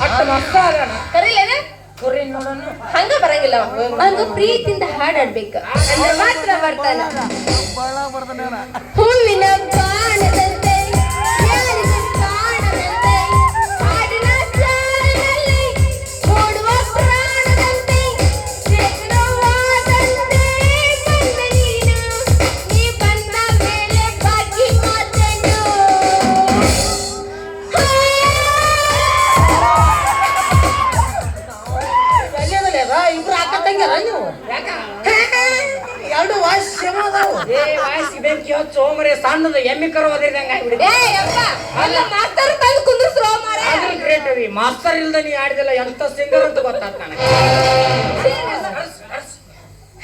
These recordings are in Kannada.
ಅಟ್ಟ ಮಸ್ತ ಅದಾನ ಕರೀಲೇನ ಕುರಿ ನೋಡೋಣ ಹಂಗ ಬರಂಗಿಲ್ಲ ಹಂಗ ಪ್ರೀತಿಯಿಂದ ಹಾಡಾಡ್ಬೇಕು ಅಂದ್ರೆ ಮಾತ್ರ ಬರ್ತಾನ ಹೂವಿನ ಬಾಣದಂತೆ ಯಾರಿಗೂ ಕಾಣದಂತೆ ಹಾಡಿನ ಸಾಲಿನಲ್ಲಿ ಓಡುವ ಪ್ರಾಣದಂತೆ ಚೇತನವಾದಂತೆ ಬಂದ ನೀನು ನೀ ಬಂದ ಮೇಲೆ ಬಾಕಿ ಮಾತೇನು ಇಬ್ರು ಹಾಕಂಗ್ಯಾರ ನೀವು ಎರಡು ವಾಯ್ಸ್ ಸೇಮ್ ಅದಾವು ವಾಯ್ಸ್ ಬೆಂಕಿ ಹಚ್ಚು ಮರೆ ಸಣ್ಣದು ಎಮ್ಮಿ ಕರು ಒದರಿದಂಗ ಮಾಸ್ತರ್ ತಂದು ಕುಂದ್ರಿಸ್ರೋ ಮಾರ ಗ್ರೇಟ್ ರೀ ಮಾಸ್ತರ್ ಇಲ್ದ ನೀ ಆಡಿದಿಲ್ಲ ಎಂತ ಸಿಂಗರ್ ಅಂತ ಗೊತ್ತಾತ ನನಗೆ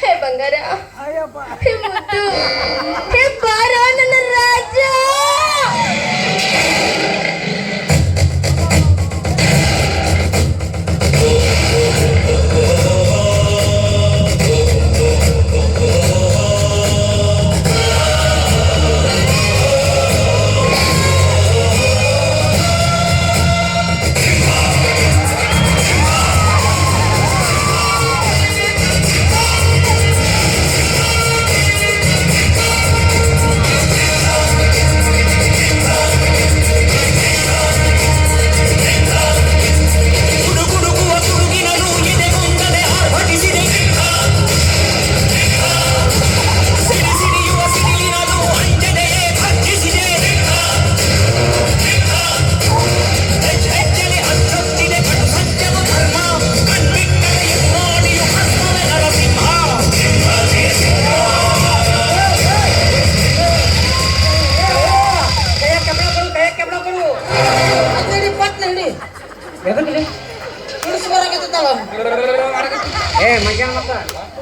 ಹೇ ಬಂಗಾರ ಹೇ ಮುದ್ದು ಹೇ ಬಾರೋ ನನ್ನ ರಾಜ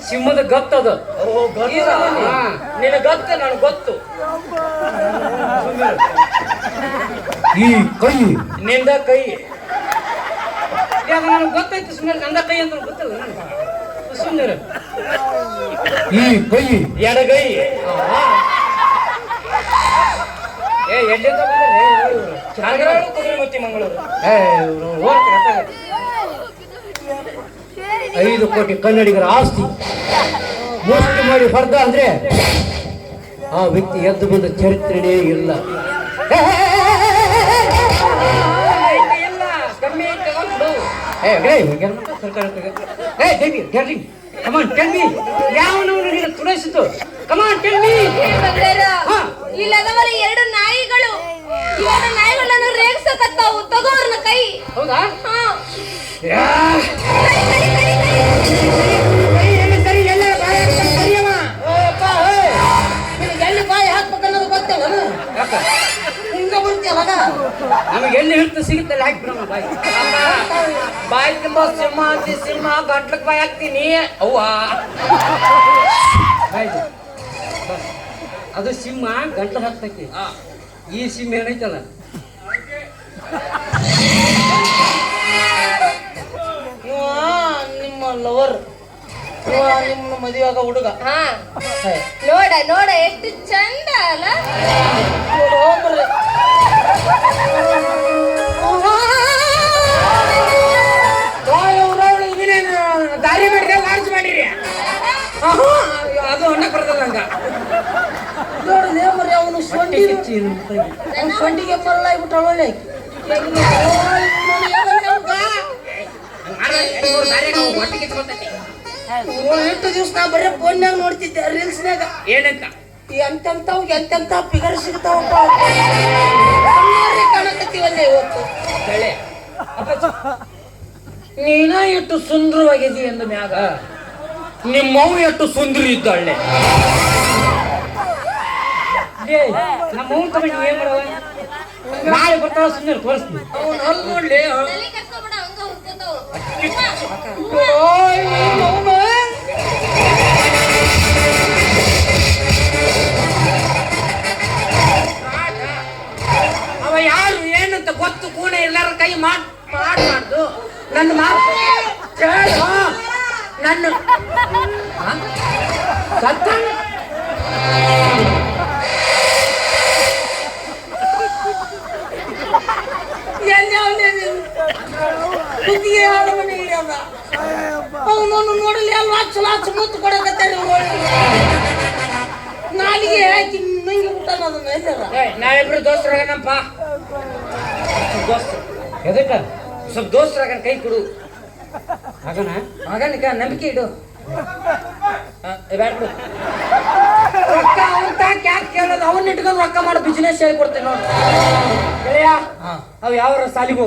ಸಿಂಹದ ಗತ್ತದು ನಿನ್ನ ಗತ್ತ ನನಗೆ ಗೊತ್ತು ಈ ಕೈ ನಿಂದ ಕೈ ನನಗೆ ಗೊತ್ತಾಯ್ತು ಸುಮ್ಮನೆ ನಂದ ಕೈ ಅಂತ ಗೊತ್ತಲ್ಲ ನನಗೆ ಸುಮ್ಮನೆ ಈ ಕೈ ಎಡಗೈ ಎಲ್ಲಿಂದ ಚಾಗರಾಳು ಕುದುರೆಮುತ್ತಿ ಮಂಗಳೂರು 5 ಕೋಟಿ ಕನ್ನಡಿಗರ ಆಸ್ತಿ ಮೋಸ್ಟಿ ಮಾಡಿ ಹೊಡೆದ ಅಂದ್ರೆ ಆ ವ್ಯಕ್ತಿ ಎದ್ದು ಬಂದ ಚರಿತ್ರೆನೇ ಇಲ್ಲ ತುಳಸಿತು ಇಲ್ಲದವರ 2 ನಾಯಿಗಳು ನಾಯಿಗಳನ್ನು ರೇಗಿಸಕತ್ತಾವು ತಗೋರ್ನ ಕೈ ಹೌದಾ ಎಲ್ಲಿ ಬಾಯಿ ಹಾಕ್ಬೇಕನ್ನೋದು ಗೊತ್ತಲ್ಲ ಹಿಂಗ ಬರ್ತೀಯಲ್ಲ ನಮಗೆ ಎಲ್ಲಿ ಹಿಡಿದು ಸಿಗುತ್ತಲ್ಲ ಹಾಕ್ಬಿಡಮ್ಮ ಬಾಯಿ ಬಾಯಿ ತುಂಬ ಸಿಂಹ ಅಂತಿ ಸಿಂಹ ಗಂಟ್ಲಕ್ ಬಾಯಿ ಹಾಕ್ತೀನಿ ಅವ್ವ ಅದು ಸಿಂಹ ಗಂಟ್ಲು ಹಾಕ್ತೈತಿ ಈ ಸಿಂಹ ಏನೈತಲ್ಲ ನಿಮ್ಮ ಲವರ್ ನಿಮ್ಮ ಮದುವೆಯಾಗ ಹುಡುಗ ನೋಡ ನೋಡ ಎಷ್ಟು ಚಂದ ಅಲ್ಲ ದಾರಿ ಮಾಡಿದ್ರೆ ಲಾಂಚ್ ಮಾಡಿರಿ ಅದು ಅಣ್ಣ ಬರ್ತಲ್ಲ ಹಂಗ ನೋಡಿದೆ ಮರಿ ಅವನು ಸೊಂಡಿಗೆ ಬರಲ್ಲ ಆಗ್ಬಿಟ್ಟ ಒಳ್ಳೆ ಎಷ್ಟು ದಿವಸ ನಾ ಬರೀ ಫೋನ್ಯಾಗ ನೋಡ್ತಿದ್ದೆ ರೀಲ್ಸ್ನಾಗ ಏನಂತ ಎಂತೆಂತ ಫಿಗರ್ ಸಿಗ್ತಾವಪ್ಪ ಕಾಣಕತ್ತೀವಲ್ಲೇ ಇವತ್ತು ನೀನ ಎಷ್ಟು ಸುಂದರವಾಗಿದ್ದೀವಿ ಅಂದ ಮ್ಯಾಗ ನಿಮ್ಮವು ಎಷ್ಟು ಸುಂದರಿ ಇದ್ದಾಳೆ ನಮ್ಮವ್ ತಗೊಂಡು ಏನ್ ಮಾಡವ ನಾಳೆ ಬರ್ತಾವ ಸುಂದರ ತೋರಿಸ್ತೀನಿ ಅವ್ನು ಅಲ್ಲಿ ನೋಡ್ಲಿ ಅವ ಯಾರು ಏನಂತ ಗೊತ್ತು ಕೂಣೆ ಎಲ್ಲರ ಕೈ ಮಾಡ್ಬಾರ್ದು ನನ್ನ ಮಾತು ಕೇಳು ನನ್ನ ಸತ್ತ ಕುತ್ತಿಗೆ ಆಳವನೇ ಇರದ ಅವನನ್ನು ನೋಡಲಿ ಎಲ್ಲ ಲಾಚ ಮುತ್ತು ಕೊಡಕತ್ತೇನೆ ನಾಲಿಗೆ ಹಾಕಿ ನುಂಗಿ ಬಿಟ್ಟಾನ ಅದನ್ನ ಎಲ್ಲರ ನಾವಿಬ್ರು ದೋಸ್ತರಾಗನಪ್ಪ ದೋಸ್ತ ಎದಕ್ಕ ಸ್ವಲ್ಪ ದೋಸ್ತರಾಗ ಕೈ ಕೊಡು ಆಗನಿಕ ನಂಬಿಕೆ ಇಡು ಬ್ಯಾಡ ಬಿಡು ರೊಕ್ಕ ಅಂತ ಕ್ಯಾಕ್ ಕೇಳೋದು ಅವನ್ನ ಇಟ್ಕೊಂಡು ರೊಕ್ಕ ಮಾಡೋ ಬಿಸ್ನೆಸ್ ಹೇಳ್ಕೊಡ್ತೇನೆ ನೋಡಿ ಗೆಳೆಯ ಅವ್ ಯಾವ ಸಾಲಿಗೆ